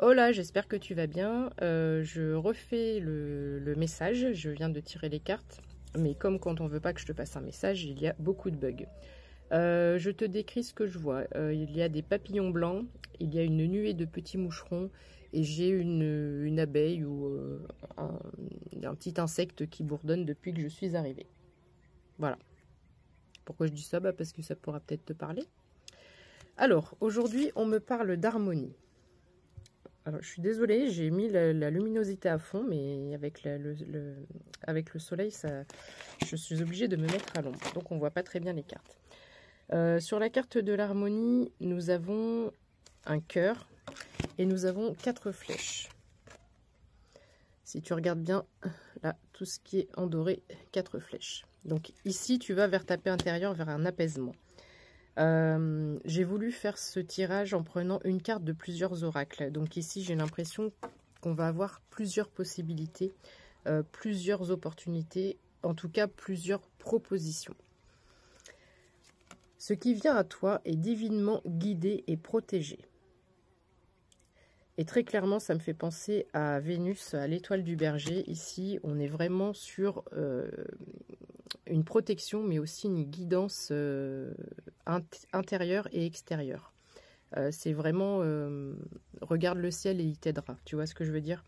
Hola, j'espère que tu vas bien. Je refais le message, je viens de tirer les cartes, mais comme quand on veut pas que je te passe un message, il y a beaucoup de bugs. Je te décris ce que je vois. Il y a des papillons blancs, il y a une nuée de petits moucherons, et j'ai une abeille ou un petit insecte qui bourdonne depuis que je suis arrivée. Voilà. Pourquoi je dis ça? Parce que ça pourra peut-être te parler. Alors, aujourd'hui, on me parle d'harmonie. Alors, je suis désolée, j'ai mis la luminosité à fond, mais avec avec le soleil, je suis obligée de me mettre à l'ombre. Donc, on ne voit pas très bien les cartes. Sur la carte de l'harmonie, nous avons un cœur et nous avons 4 flèches. Si tu regardes bien, là, tout ce qui est en doré, 4 flèches. Donc, ici, tu vas vers ta paix intérieure, vers un apaisement. J'ai voulu faire ce tirage en prenant une carte de plusieurs oracles. Donc ici, j'ai l'impression qu'on va avoir plusieurs possibilités, plusieurs opportunités, en tout cas plusieurs propositions. Ce qui vient à toi est divinement guidé et protégé. Et très clairement, ça me fait penser à Vénus, à l'étoile du Berger. Ici, on est vraiment sur une protection, mais aussi une guidance intérieure et extérieure. C'est vraiment, regarde le ciel et il t'aidera. Tu vois ce que je veux dire?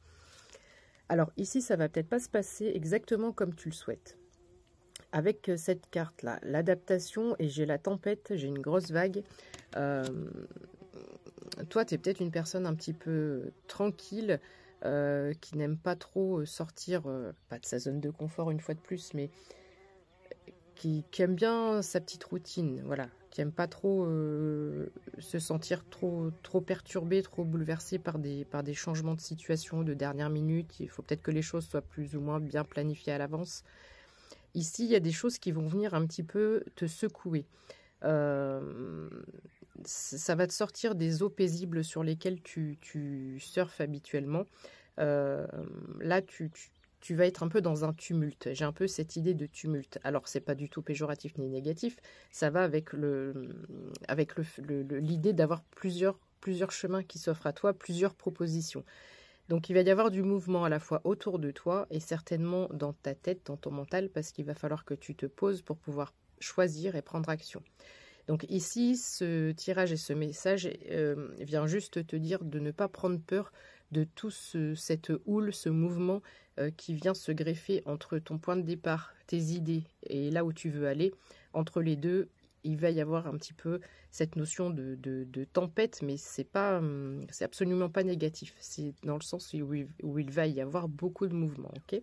Alors ici, ça va peut-être pas se passer exactement comme tu le souhaites. Avec cette carte-là, l'adaptation, et j'ai la tempête, j'ai une grosse vague. Toi, tu es peut-être une personne un petit peu tranquille, qui n'aime pas trop sortir, pas de sa zone de confort une fois de plus, mais qui aime bien sa petite routine, voilà, qui aime pas trop se sentir trop perturbé, trop bouleversé par des changements de situation de dernière minute. Il faut peut-être que les choses soient plus ou moins bien planifiées à l'avance. Ici, il y a des choses qui vont venir un petit peu te secouer. Ça va te sortir des eaux paisibles sur lesquelles tu surfes habituellement. Là, tu vas être un peu dans un tumulte. J'ai un peu cette idée de tumulte. Alors, c'est pas du tout péjoratif ni négatif. Ça va avec l'idée d'avoir plusieurs chemins qui s'offrent à toi, plusieurs propositions. Donc, il va y avoir du mouvement à la fois autour de toi et certainement dans ta tête, dans ton mental, parce qu'il va falloir que tu te poses pour pouvoir choisir et prendre action. Donc ici, ce tirage et ce message vient juste te dire de ne pas prendre peur de tout cette houle, ce mouvement qui vient se greffer entre ton point de départ, tes idées et là où tu veux aller. Entre les deux, il va y avoir un petit peu cette notion de tempête, mais c'est absolument pas négatif. C'est dans le sens où il va y avoir beaucoup de mouvement. Okay,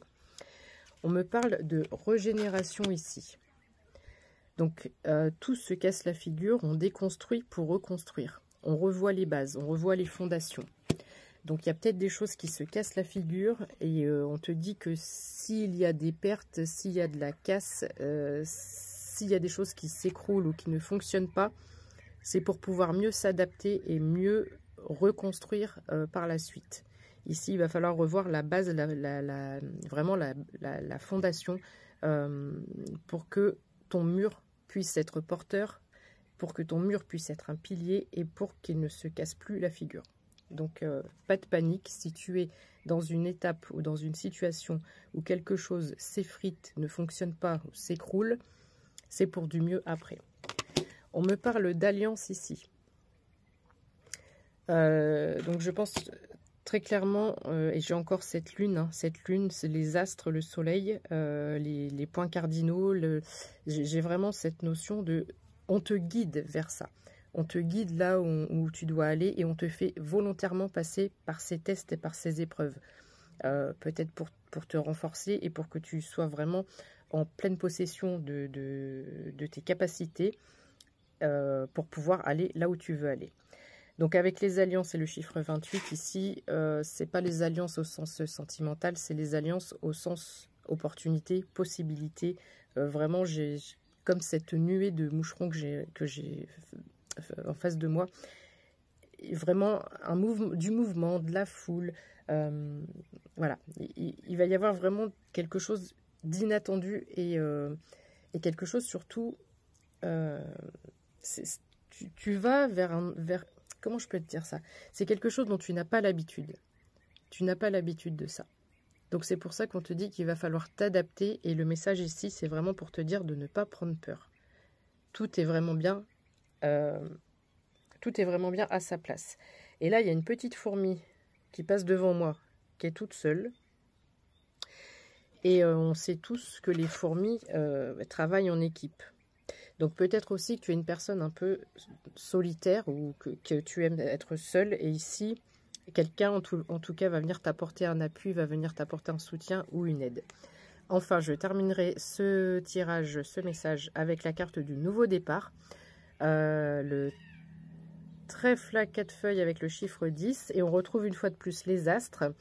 on me parle de régénération ici. Donc, tout se casse la figure, on déconstruit pour reconstruire. On revoit les bases, on revoit les fondations. Donc, il y a peut-être des choses qui se cassent la figure et on te dit que s'il y a des pertes, s'il y a de la casse, s'il y a des choses qui s'écroulent ou qui ne fonctionnent pas, c'est pour pouvoir mieux s'adapter et mieux reconstruire par la suite. Ici, il va falloir revoir la base, vraiment la fondation pour que ton mur puisse être porteur, pour que ton mur puisse être un pilier et pour qu'il ne se casse plus la figure. Donc, pas de panique. Si tu es dans une étape ou dans une situation où quelque chose s'effrite, ne fonctionne pas ou s'écroule, c'est pour du mieux après. On me parle d'alliance ici. Donc, je pense très clairement, et j'ai encore cette lune, c'est les astres, le soleil, les points cardinaux, j'ai vraiment cette notion de, on te guide vers ça, on te guide là où tu dois aller et on te fait volontairement passer par ces tests et par ces épreuves, peut-être pour te renforcer et pour que tu sois vraiment en pleine possession de tes capacités pour pouvoir aller là où tu veux aller. Donc avec les alliances et le chiffre 28, ici, c'est pas les alliances au sens sentimental, c'est les alliances au sens opportunité, possibilité. Vraiment, j'ai comme cette nuée de moucherons que j'ai en face de moi. Vraiment du mouvement, de la foule. Voilà, il va y avoir vraiment quelque chose d'inattendu et quelque chose surtout... tu vas vers comment je peux te dire ça? C'est quelque chose dont tu n'as pas l'habitude. Tu n'as pas l'habitude de ça. Donc c'est pour ça qu'on te dit qu'il va falloir t'adapter. Et le message ici, c'est vraiment pour te dire de ne pas prendre peur. Tout est vraiment bien. Tout est vraiment bien à sa place. Et là, il y a une petite fourmi qui passe devant moi, qui est toute seule. Et on sait tous que les fourmis travaillent en équipe. Donc peut-être aussi que tu es une personne un peu solitaire ou que tu aimes être seule. Et ici, quelqu'un en tout cas va venir t'apporter un appui, va venir t'apporter un soutien ou une aide. Enfin, je terminerai ce tirage, ce message avec la carte du nouveau départ. Le trèfle à 4 feuilles avec le chiffre 10. Et on retrouve une fois de plus les astres.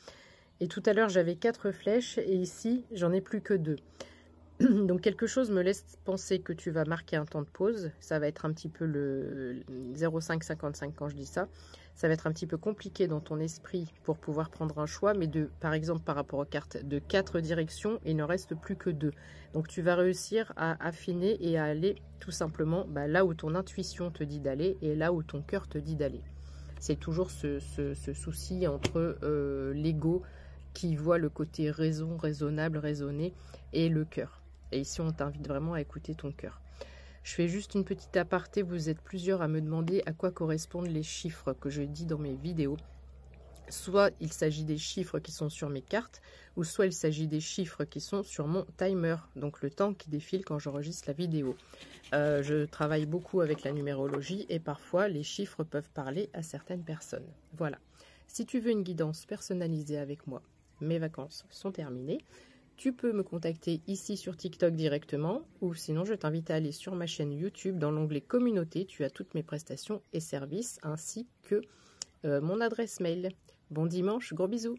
Et tout à l'heure, j'avais 4 flèches et ici, j'en ai plus que 2. Donc, quelque chose me laisse penser que tu vas marquer un temps de pause. Ça va être un petit peu le 0,555 quand je dis ça. Ça va être un petit peu compliqué dans ton esprit pour pouvoir prendre un choix. Mais par exemple, par rapport aux cartes de 4 directions, il ne reste plus que 2. Donc, tu vas réussir à affiner et à aller tout simplement là où ton intuition te dit d'aller et là où ton cœur te dit d'aller. C'est toujours ce souci entre l'ego qui voit le côté raison, raisonnable, raisonné et le cœur. Et ici, on t'invite vraiment à écouter ton cœur. Je fais juste une petite aparté. Vous êtes plusieurs à me demander à quoi correspondent les chiffres que je dis dans mes vidéos. Soit il s'agit des chiffres qui sont sur mes cartes, ou soit il s'agit des chiffres qui sont sur mon timer, donc le temps qui défile quand j'enregistre la vidéo. Je travaille beaucoup avec la numérologie et parfois les chiffres peuvent parler à certaines personnes. Voilà. Si tu veux une guidance personnalisée avec moi, mes vacances sont terminées. Tu peux me contacter ici sur TikTok directement ou sinon je t'invite à aller sur ma chaîne YouTube dans l'onglet communauté. Tu as toutes mes prestations et services ainsi que mon adresse mail. Bon dimanche, gros bisous.